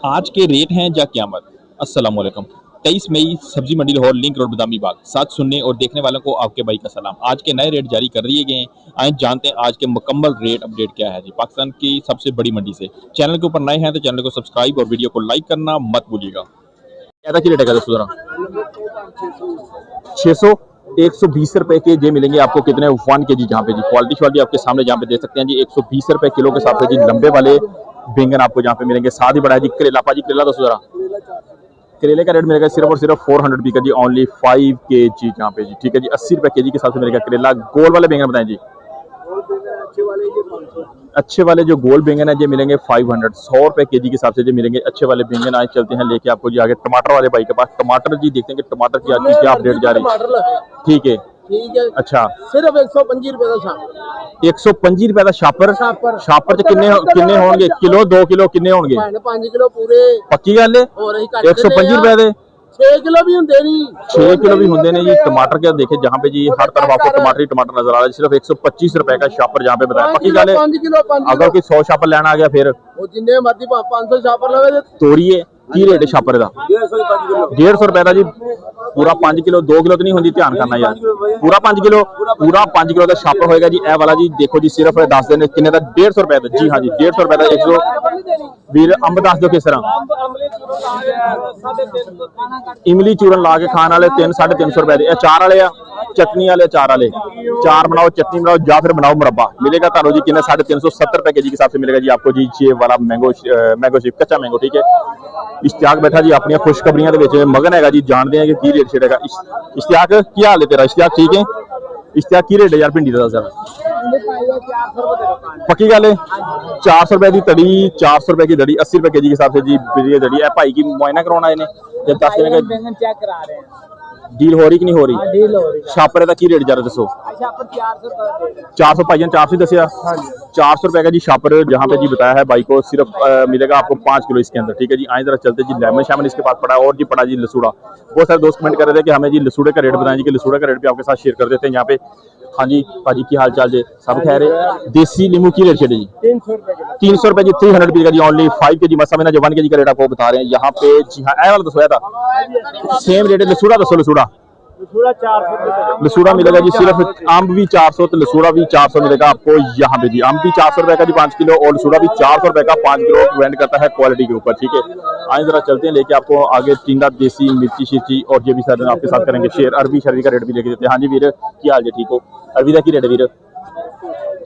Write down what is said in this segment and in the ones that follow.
आज के रेट हैं या क़यामत। अस्सलाम वालेकुम। 23 मई सब्जी मंडी लाहौर लिंक रोड बदामी बाग। साथ सुनने और देखने वालों को आपके भाई का सलाम। आज के नए रेट जारी कर दिए गए हैं। आइए जानते हैं आज के मुकम्मल रेट अपडेट क्या है जी पाकिस्तान की सबसे बड़ी मंडी से। चैनल के ऊपर नए हैं तो चैनल को सब्सक्राइब और वीडियो को लाइक करना मत भूलिएगा। क्या की रेट है दोस्तों? 600 120 रुपए के जे मिलेंगे आपको कितने 1 के जी, जहाँ पे जी क्वालिटी श्वालिटी आपके सामने जहाँ पे देख सकते हैं जी 120 रुपए किलो के हिसाब से जी लंबे वाले बैंगन आपको जहाँ पे मिलेंगे। साथ ही बड़ा है जी करेला। पाजी करेला दोस्तों जरा करेले का रेट मिलेगा सिर्फ और सिर्फ 400 रुपये का जी, ओनली 5 के जी जहाँ पे जी। ठीक है जी 80 रुपए के जी के हिसाब से मिलेगा करेला। गोल वाले बैंगन बताएं जी। अच्छे वाले जो गोल बैंगन है ये मिलेंगे 500 100 रुपए के जी के हिसाब से जो मिलेंगे अच्छे वाले बैंगन। आज चलते हैं लेके आपको जी आगे टमाटर वाले भाई के पास। टमाटर जी देखते हैं कि टमाटर की आज क्या अपडेट जा रही है। ठीक है अच्छा सिर्फ 125 रुपए का शापर। 125 रुपए का शापर। शापर किन्ने किन्ने होंगे? किलो 2 किलो किन्ने होंगे? 5 किलो पूरे पक्की गल है। 125 रुपए दे 6 किलो भी होंगे नहीं, 6 किलो भी होंगे नहीं जी। टमाटर क्या देखे जहाँ पे जी हर तरफ आपको टमाटर ही टमाटर नजर आ रहा है। सिर्फ 125 रुपए का शापर जहाँ पे बताया। पक्की गल है। अगर कोई 100 शापर लेना आ गया फिर जिन्ने मर्जी 500 शापर लगे तोड़िए। की रेट है शापर का? 150 रुपए का जी पूरा 5 किलो। 2 किलो तो नहीं होती, ध्यान करना यार। पूरा 5 किलो पूरा 5 किलो का शापर होएगा जी। ए वाला जी देखो जी सिर्फ 10 दिन किन्ने का 150 रुपए का जी। हाँ जी 150 रुपए का। 100 वीर अंब दस दो किस तरह इमली चूरन ला के खाने वाले 300-350 रुपए। अचार वाले चटनी वाले अचार वाले चार बनाओ चटनी बनाओ या फिर बनाओ मुरब्बा मिलेगा तारो जी किन्ने 350-70 रुपए के जी के हिसाब से मिलेगा जी आपको जी। ये वाला मैंगो शेप कच्चा मैंगो। ठीक है इश्तियाक बैठा जी अपनी खुशखबरियां मगन है जी। जानते हैं कि की रेट छेड़ेगा। इश्तियाक की हाल है तेरा? इश्तियाक ठीक है। इश्तियाक की रेट है यार भिंडी का? सर पक्की गल है। 400 रुपए की तड़ी 400 रुपए की दड़ी 80 रुपए के जी के हिसाब से जी दड़ी है। भाई की मुआयना करवाना इन्हें जब 10 दिन का चेक करा रहे हैं। डील हो रही कि नहीं हो रही? डील हो रही। शापर का की रेट जा रहा दसो? 400 भाई 400 दसिया 400 रुपए का जी शापर जहाँ पे जी बताया है भाई को। सिर्फ मिलेगा आपको 5 किलो इसके अंदर। ठीक है जी आए जरा चलते जी लेमन शामन इसके पास पड़ा है और जी पड़ा जी लसूड़ा। बहुत सारे दोस्त कमेंट कर रहे थे कि हमें जी लसूड़े का रेट बताएं जी कि लसूड़े का रेट भी आपके साथ शेयर कर देते हैं यहाँ पे। हाँ जी भाजी की हाल चाल जी सब खैर है। देसी नींबू की रेट छेड़े जी? 300 रुपए जी 300 रुपए का जी ओनली 5 के जी। मसा मैंने जो 1 के जी का रेट आपको बता रहे हैं यहाँ पे जी। हाँ ए वाला दसोया था सेम रेट है। लसूड़ा दसो? लसूड़ा लसूड़ा मिलेगा जी सिर्फ अम्ब भी 400 तो लसूड़ा भी 400 मिलेगा आपको यहाँ पे जी। अम्ब भी 400 रुपए का जी 5 किलो और लसूड़ा भी 400 रुपए का 5 किलो। डिपेंड करता है क्वालिटी के ऊपर। ठीक है आइए जरा चलते हैं लेके आपको आगे टिंडा देसी मिर्ची शिर्ची और ये भी सर आपके साथ करेंगे शेयर। अरबी शरबी का रेट भी लेके देते हैं। हाँ जी वीर की हाल जी ठीक हो? अरबी का की रेट है वीर?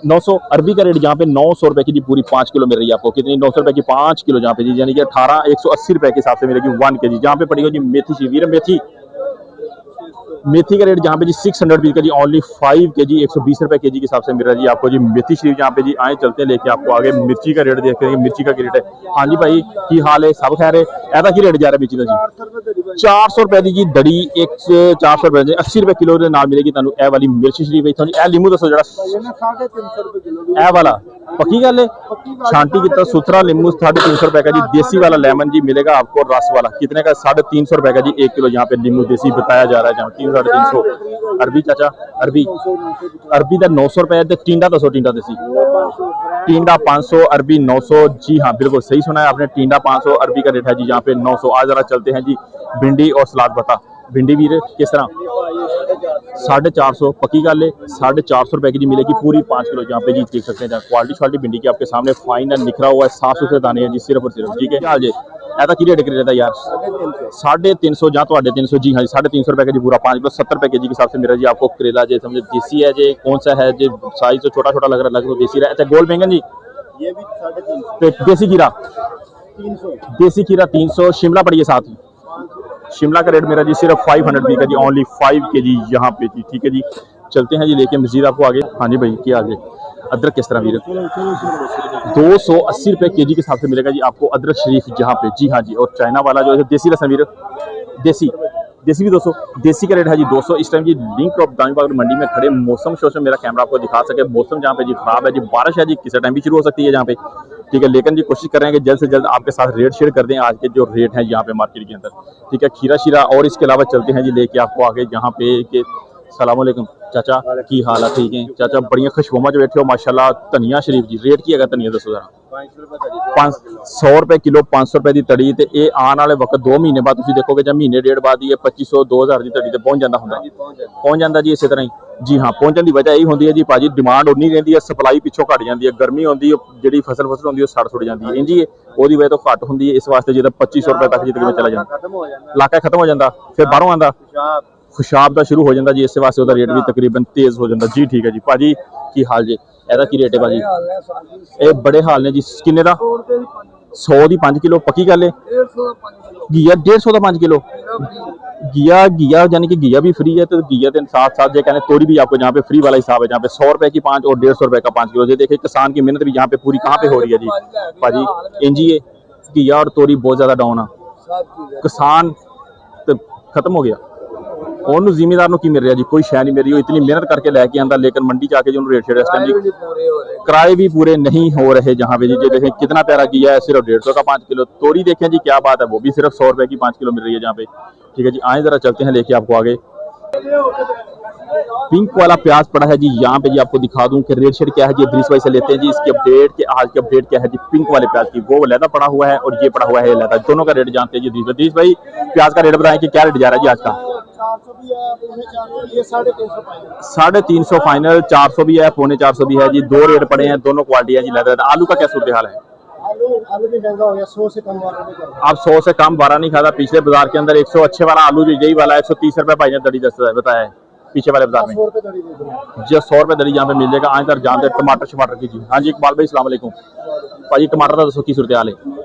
900 अरबी का रेट जहाँ पे 900 रुपए की जी पूरी 5 किलो मिल रही है आपको। कितनी? 900 रुपए की 5 किलो जहाँ पे जी यानी कि 180 रुपए के हिसाब से मिलेगी 1 के जी। जहाँ पे पड़ेगा जी मेथी सी वीर मेथी का रेट जहाँ पे जी 600 रुपीज का जी ओनली 5 के जी 120 रुपए के जी के हिसाब से मिल रहा है जी आपको जी मेथी शरीफ जहाँ पे जी। आए चलते हैं लेके आपको आगे मिर्ची का रेट देखते हैं मिर्ची का रेट है। हाँ जी भाई की हाल है? सब खैर है। ऐसा की रेट जा रहा है मिर्ची का जी? 400 रुपए की जी दड़ी 400 रुपए 80 रुपए किलो के नाल मिलेगी तुहानू ए वाली मिर्ची शरीफ। ए लीमू दसो जरा ए वाला? पक्की गल है। छांटी कितना सुथरा लीमू 350 रुपए का जी। देसी वाला लेमन जी मिलेगा आपको रस वाला कितने का? 350 रुपए का जी 1 किलो यहाँ पे लीमू देसी बताया जा रहा है। जहाँ 300-350 अरबी चाचा अरबी का 900 रुपए। टिंडा दसो? टिंडा देसी टिंडा 500 अरबी 900 जी। हाँ बिल्कुल सही सुना है आपने। टिंडा 500 अरबी का रेट है जी यहाँ पे 900। आज जरा चलते हैं जी भिंडी और सलाद बता। भिंडी वीर किस तरह? 450 पक्की गल है। 450 रुपए की जी मिलेगी पूरी 5 किलो जहाँ पे जी देख सकते हैं। क्वालिटी क्वालिटी भिंडी की आपके सामने फाइनल निखरा हुआ है साफ सुथरे दाने हैं जी सिर्फ और सिर्फ। ठीक है क्या हाल जी? ऐसा की रेट रहता है यार? 350 या 350 जी। हाँ 350 रुपए का जी पूरा 5 किलो 70 रुपए के जी के हिसाब से मिल रहा है जी आपको। करेला जी समझे देसी है जी कौन सा है जी साइज तो छोटा छोटा लग रहा है तो देसी रहा है। अच्छा गोल बैंगन जी ये भी 350। देसी खीरा 300 देसी खीरा 300। शिमला पड़िए साथ ही शिमला का रेट मेरा जी सिर्फ 500 रुपये का जी ओनली 5 के जी यहाँ पे जी। ठीक है जी चलते हैं जी लेके मजीद आपको आगे। हाँ जी भाई क्या आगे? अदरक किस तरह वीर? 280 रुपए के जी के हिसाब से मिलेगा जी आपको अदरक शरीफ जहाँ पे जी। हाँ जी और चाइना वाला जो है देसी लहसुन वीर देसी भी 200। देसी का रेट है जी 200। इस टाइम जी लिंक ऑफ दामी बाग मंडी में खड़े मौसम शोसम मेरा कैमरा आपको दिखा सके। मौसम जहाँ पे जी खराब है जी बारिश है जी किसी टाइम भी शुरू हो सकती है जहाँ पे। ठीक है लेकिन जी कोशिश कर रहे हैं कि जल्द से जल्द आपके साथ रेट शेयर कर दें आज के जो रेट हैं यहाँ पे मार्केट के अंदर। ठीक है खीरा शीरा और इसके अलावा चलते हैं जी लेके आपको आगे जहाँ पे कि सलाम अलैकुम चाचा की हाल है ठीक है चाचा बड़िया खुशबूमा च बैठे हो माशाल्लाह धनिया शरीफ जी रेट की है धनिया दसो जरा 500 रुपए किलो 500 रुपए की तड़ी ते ये आने वाले वक्त 2 महीने बाद तुम देखोगे जब महीने डेढ़ बाद ये 2500 2000 की तड़ी ते पहुंच जाता होंगे पहुंच जाता जी इस तरह ही जी हाँ पहुंचने की वजह यही होती है जी भाजी डिमांड उन्नी रही है सप्लाई पिछों घट जाती है गर्मी होती है जी फसल होती है सड़ सुड़ जाती है इंजी वो वजह तो घट होंगी है इस वास्ते जो 2500 रुपए तक जितने चला जाता इलाका खत्म हो जाता फिर बाहरों आता खुशाब का शुरू हो जाता जी इस वास्ते उसका रेट भी तकरीबन तेज हो जाता जी ठीक है जी भाजी की हाल जी एदा की रेट है भाजी ये बड़े हाल ने जी किन्ने दा 100 की 5 किलो पक्की गल है घिया 150 का 5 किलो घिया यानी कि घिया भी फ्री है तो घिया के साथ साथ जो कहने तोरी भी आपको यहाँ पे फ्री वाला हिसाब है जहाँ पे 100 रुपए की 5 और 150 रुपए का 5 किलो जो देखिए किसान की मेहनत भी यहाँ पे पूरी कहाँ पे हो रही है जी भाजी इंजी है घिया और तोरी बहुत ज्यादा डाउन है किसान तो खत्म हो गया और जिमीदार को की मिल रहा जी कोई शह नहीं मिल रही इतनी मेहनत करके लैके आंदा लेकिन मंडी जाके जो रेट शेट इस टाइम जी किराए भी पूरे नहीं हो रहे जहाँ पे जी जो देखें कितना प्यारा किया है सिर्फ 150 का 5 किलो तोरी देखें जी क्या बात है वो भी सिर्फ 100 रुपए की 5 किलो मिल रही है जहाँ पे ठीक है जी आए जरा चलते हैं लेके आपको आगे पिंक वाला प्याज पड़ा है जी यहाँ पे जी आपको दिखा दूं कि रेट शेट क्या है जी ब्रीस वाइज से लेते हैं जी इसकी अपडेट के आज की अपडेट क्या है जी पिंक वाले प्याज की वो लहदा पड़ा हुआ है और ये पड़ा हुआ है लहदा दोनों का रेट जानते हैं जी ब्रीस भाई प्याज का रेट बताएं कि क्या रेट जा रहा है जी आज का 350 फाइनल 400 भी है 450 भी है जी दो रेट पड़े हैं दोनों क्वालिटी है जी लहदा आलू का क्या सूरत हाल है आलू भी महंगा हो गया 100 से कम वाला नहीं कर आप 100 से कम 12 नहीं खाता पिछले बाजार के अंदर 100 अच्छे वाला आलू जो यही वाला 130 रुपए भाई ने दड़ी बताया है पीछे वाले बाजार में 100 रुपए दड़ी दे दो जो 100 रुपए दड़ी यहाँ पे मिल जाएगा आज तक जानते टमाटर शमाटर की जी हाँ जी इकबाल भाई अस्सलाम वालेकुम भाजी टमाटर का 200 की सूरत हाल है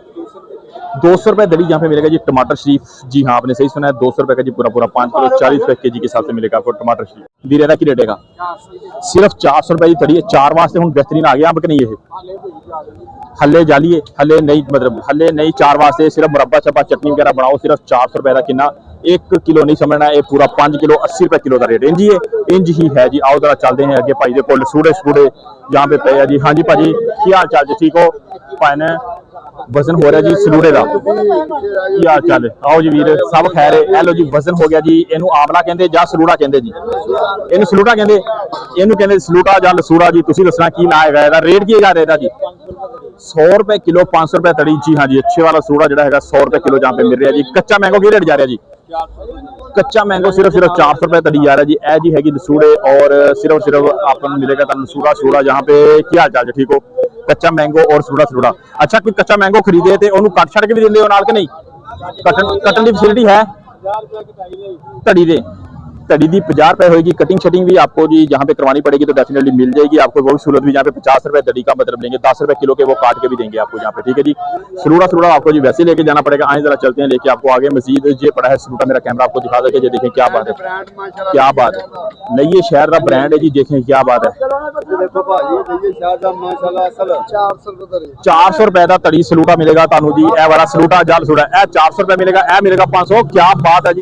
200 रुपए दड़ी यहाँ पे मिलेगा जी टमाटर शरीफ जी हाँ आपने सही सुना है 200 रुपए का जी पूरा 5 किलो 40 रुपए के जी के हिसाब से मिलेगा आपको टमाटर शरीफ दीरेरा की रेट है सिर्फ 400 रुपए की तड़ी है 4 वास्ते हूँ बेहतरीन आ गया अब कि नहीं है हल्ले जालिए हल्ले नहीं मतलब हल्ले नहीं 4 वास्ते सिर्फ मुरब्बा छब्बा चटनी वगैरह बनाओ सिर्फ 400 रुपए का कितना 1 किलो नहीं समझना है पूरा 5 किलो 80 रुपए किलो का रेट इंज ही है जी आओ जरा चलते हैं आगे भाई देखो सूड़े सूड़े जहाँ पे पे है जी हाँ जी भाजी की हाल चाल जी ठीक हो पाने वजन हो रहा जी सलूड़े का की हाल चाल आओ जी वीर सब खैर है लो जी वजन हो गया जी इनू आमला कहते ਜਾਂ ਸਲੂੜਾ ਕਹਿੰਦੇ ਜੀ ਇਹਨੂੰ ਸਲੂੜਾ ਕਹਿੰਦੇ ਇਹਨੂੰ ਕਹਿੰਦੇ ਸਲੂੜਾ ਜਾਂ ਲਸੂੜਾ ਜੀ ਤੁਸੀਂ ਦੱਸਣਾ ਕੀ ਨਾਂ ਹੈਗਾ ਇਹਦਾ ਰੇਟ ਕੀ ਜਾ ਰਿਹਾ ਜੀ 100 रुपए किलो 500 रुपए तड़ी जी हाँ जी अच्छे वाला सूड़ा जो है 100 रुपए किलो जहाँ पे मिल रहा है जी कच्चा मैंगो की रेट जा रहा है जी कच्चा मैंगो सिर्फ 400 रुपए तड़ी जा रहा है जी ए जी हैगी लसूड़े और सिर्फ आपको मिलेगा लसूड़ा सूड़ा जहाँ पे क्या हाल चाल ठीक हो कच्चा मैंगो और सूड़ा अच्छा कोई कच्चा मैंगो खरीदे तो उन्होंने कट छड़ के भी देंगे नाल के नहीं कटन की फैसिलिटी है तड़ी दे तड़ी दी 50 रुपए होगी कटिंग शटिंग भी आपको जी जहाँ पे करवानी पड़ेगी तो डेफिनेटली मिल जाएगी आपको वो भी सहूलत भी जहाँ पे 50 रुपए तड़ी का मतलब लेंगे 10 रुपए किलो के वो काट के भी देंगे आपको यहाँ पे ठीक है जी सलूड़ा आपको जी वैसे लेके जाना पड़ेगा आए जरा चलते हैं लेके आपको आगे मजीद ये पड़ा है सलूड़ा मेरा कैमरा आपको दिखा देंगे ये देखें क्या बात है क्या बात है नहीं ये शहर का ब्रांड है जी देखें क्या बात है देखो भाई ये शहर का माशाल्लाह असल 400 रुपए तड़ी 400 रुपए का तड़ी सलूड़ा मिलेगा तानू जी ए वाला सलूड़ा जाल सलूड़ा ए 400 रुपए मिलेगा ए मिलेगा 500 क्या बात है जी